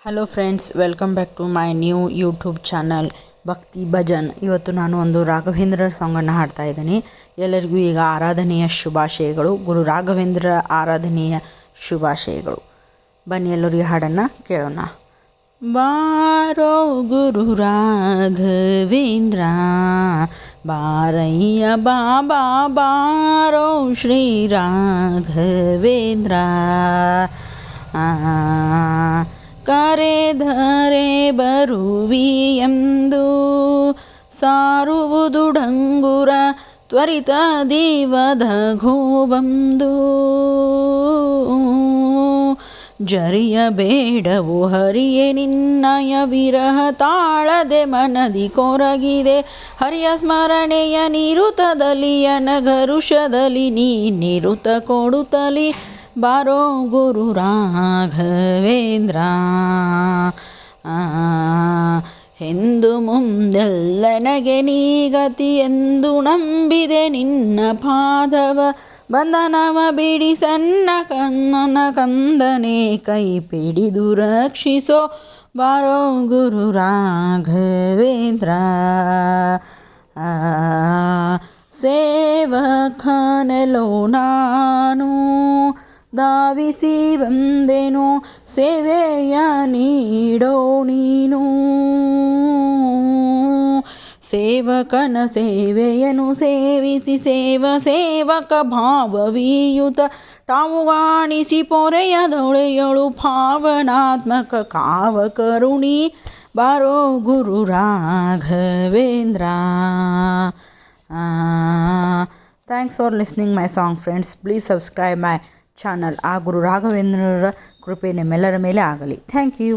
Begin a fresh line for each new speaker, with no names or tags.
Hello friends, welcome back to my new YouTube channel Bhakti Bhajan. ಇವತ್ತು ನಾನು ಒಂದು ರಾಘವೇಂದ್ರ ಸಾಂಗನ್ನು ಹಾಡ್ತಾ ಇದ್ದೀನಿ. ಎಲ್ಲರಿಗೂ ಈಗ ಆರಾಧನೆಯ ಶುಭಾಶಯಗಳು, ಗುರು ರಾಘವೇಂದ್ರ ಆರಾಧನೆಯ ಶುಭಾಶಯಗಳು. ಬನ್ನಿ ಎಲ್ಲರೂ ಈ ಹಾಡನ್ನು ಕೇಳೋಣ. ಬಾರೋ ಗುರು ರಾಘವೇಂದ್ರ, ಬಾರಯ್ಯ ಬಾಬಾ ಬಾರೋ ಶ್ರೀ ರಾಘವೇಂದ್ರ. ಕರೆದರೆ ಬರುವಿ ಎಂದು ಸಾರುವುದು ಡಂಗುರ, ತ್ವರಿತ ದೀವದ ಘೋಬಂದು. ಜರಿಯಬೇಡವು ಹರಿಯೇ ನಿನ್ನಯ ವಿರಹ, ತಾಳದೆ ಮನದಿ ಕೊರಗಿದೆ ಹರಿಯ ಸ್ಮರಣೆಯ ನಿರುತದಲ್ಲಿ, ಅನಘರುಷದಲ್ಲಿ ನೀ ನಿರುತ ಕೊಡುತ್ತಲಿ. ಬಾರೋ ಗುರು ರಾಘವೇಂದ್ರ, ಎಂದು ಮುಂದೆಲ್ಲನಗೆ ನೀಗತಿ ಎಂದು ನಂಬಿದೆ ನಿನ್ನ ಪಾದವ. ಬಂಧನವ ಬಿಡಿ ಸಣ್ಣ ಕಣ್ಣನ ಕಂದನೆ, ಕೈ ಪಿಡಿದು ರಕ್ಷಿಸೋ ಬಾರೋ ಗುರು ರಾಘವೇಂದ್ರ. ಸೇವಕನೆಲೋ ನಾನು ಧಾವಿಸಿ ಬಂದೆನು, ಸೇವೆಯ ನೀಡೋ ನೀನು. ಸೇವಕನ ಸೇವೆಯನ್ನು ಸೇವಿಸಿ ಸೇವಕ ಭಾವವೀಯುತ, ತಾವು ಗಾಣಿಸಿ ಪೊರೆಯದೊಳೆಯಳು ಭಾವನಾತ್ಮಕ ಕಾವ ಕರುಣಿ. ಬಾರೋ Guru Raghavendra. Thanks for listening my song friends. Please subscribe my channel. ಆ ಗುರು ರಾಘವೇಂದ್ರರ ಕೃಪೆ ನಿಮ್ಮೆಲ್ಲರ ಮೇಲೆ ಆಗಲಿ. Thank you.